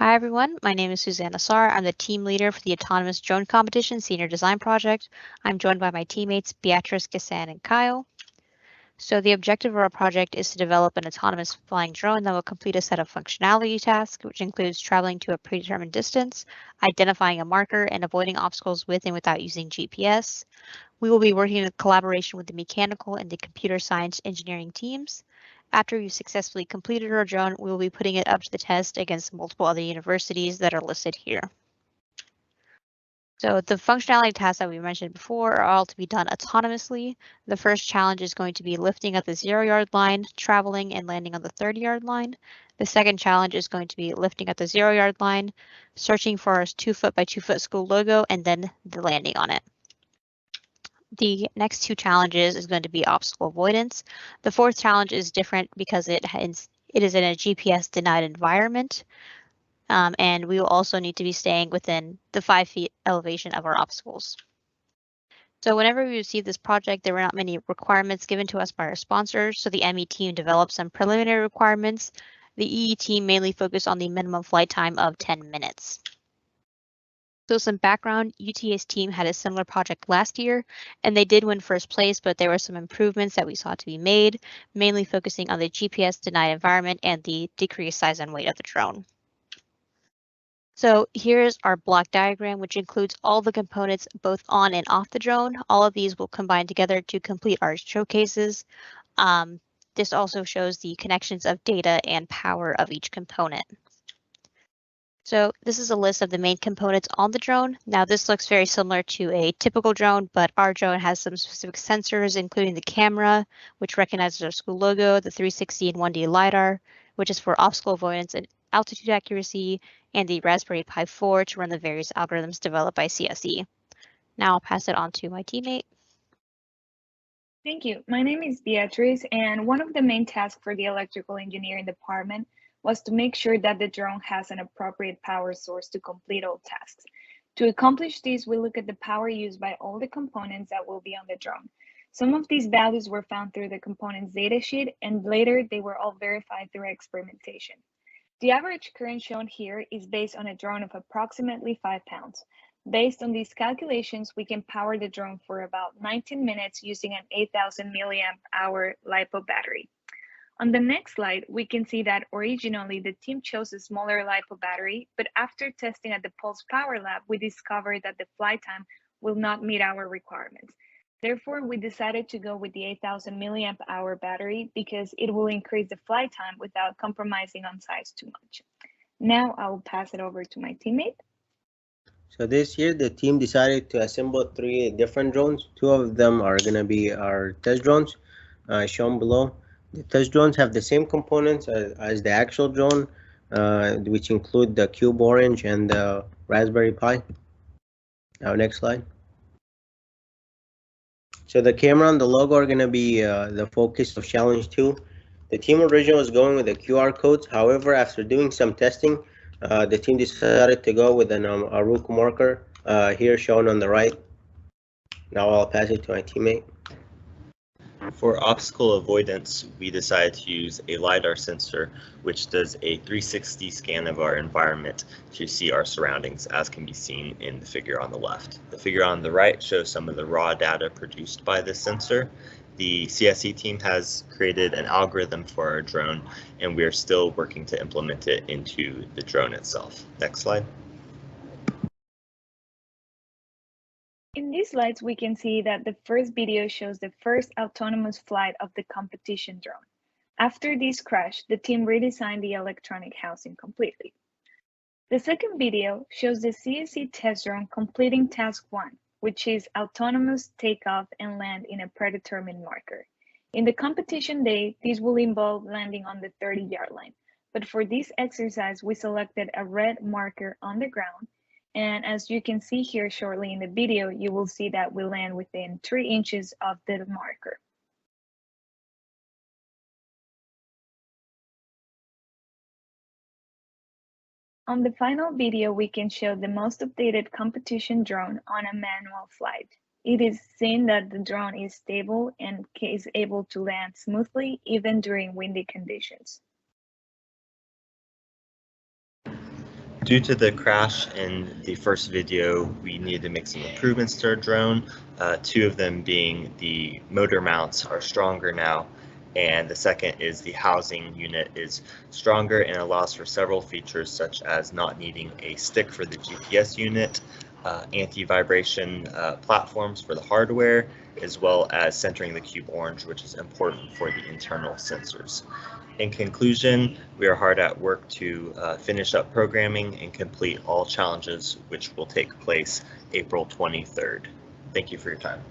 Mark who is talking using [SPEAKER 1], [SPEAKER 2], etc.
[SPEAKER 1] Hi everyone, my name is Suzanne Nassar. I'm the team leader for the Autonomous Drone Competition Senior Design Project. I'm joined by my teammates Beatriz, Gasan, and Kyle. So the objective of our project is to develop an autonomous flying drone that will complete a set of functionality tasks, which includes traveling to a predetermined distance, identifying a marker, and avoiding obstacles with and without using GPS. We will be working in collaboration with the mechanical and the computer science engineering teams. After we've successfully completed our drone, we will be putting it up to the test against multiple other universities that are listed here. So the functionality tasks that we mentioned before are all to be done autonomously. The first challenge is going to be lifting at the 0-yard line, traveling and landing on the 30-yard line. The second challenge is going to be lifting at the 0-yard line, searching for our 2-foot by 2-foot school logo, and then the landing on it. The next two challenges is going to be obstacle avoidance. The fourth challenge is different because it is in a GPS denied environment. And we will also need to be staying within the 5 feet elevation of our obstacles. So whenever we received this project, there were not many requirements given to us by our sponsors. So the ME team developed some preliminary requirements. The EE team mainly focused on the minimum flight time of 10 minutes. So some background, UTA's team had a similar project last year, and they did win first place, but there were some improvements that we saw to be made, mainly focusing on the GPS denied environment and the decreased size and weight of the drone. So here's our block diagram, which includes all the components both on and off the drone. All of these will combine together to complete our showcases. This also shows the connections of data and power of each component. So this is a list of the main components on the drone. Now this looks very similar to a typical drone, but our drone has some specific sensors, including the camera, which recognizes our school logo, the 360 and 1D LiDAR, which is for obstacle avoidance and altitude accuracy, and the Raspberry Pi 4 to run the various algorithms developed by CSE. Now I'll pass it on to my teammate.
[SPEAKER 2] Thank you. My name is Beatriz, and one of the main tasks for the electrical engineering department was to make sure that the drone has an appropriate power source to complete all tasks. To accomplish this, we look at the power used by all the components that will be on the drone. Some of these values were found through the components datasheet, and later they were all verified through experimentation. The average current shown here is based on a drone of approximately 5 pounds. Based on these calculations, we can power the drone for about 19 minutes using an 8,000 milliamp hour LiPo battery. On the next slide, we can see that originally the team chose a smaller LiPo battery, but after testing at the Pulse Power Lab, we discovered that the flight time will not meet our requirements. Therefore, we decided to go with the 8,000 milliamp hour battery because it will increase the flight time without compromising on size too much. Now I will pass it over to my teammate.
[SPEAKER 3] So this year, the team decided to assemble 3 different drones. 2 of them are going to be our test drones, shown below. The test drones have the same components as the actual drone, which include the Cube Orange and the Raspberry Pi. Now, next slide. So the camera and the logo are going to be the focus of Challenge 2. The team originally was going with the QR codes. However, after doing some testing, the team decided to go with a Roku marker, here shown on the right. Now I'll pass it to my teammate.
[SPEAKER 4] For obstacle avoidance, we decided to use a LiDAR sensor, which does a 360 scan of our environment to see our surroundings, as can be seen in the figure on the left. The figure on the right shows some of the raw data produced by this sensor. The CSE team has created an algorithm for our drone, and we are still working to implement it into the drone itself. Next slide.
[SPEAKER 2] In these slides, we can see that the first video shows the first autonomous flight of the competition drone. After this crash, the team redesigned the electronic housing completely. The second video shows the CSE test drone completing task 1, which is autonomous takeoff and land in a predetermined marker. In the competition day, this will involve landing on the 30-yard line. But for this exercise, we selected a red marker on the ground. And as you can see here shortly in the video, you will see that we land within 3 inches of the marker. On the final video, we can show the most updated competition drone on a manual flight. It is seen that the drone is stable and is able to land smoothly even during windy conditions.
[SPEAKER 4] Due to the crash in the first video, we needed to make some improvements to our drone, 2 of them being the motor mounts are stronger now, and the second is the housing unit is stronger and allows for several features such as not needing a stick for the GPS unit, anti-vibration platforms for the hardware, as well as centering the cube orange, which is important for the internal sensors. In conclusion, we are hard at work to finish up programming and complete all challenges, which will take place April 23rd. Thank you for your time.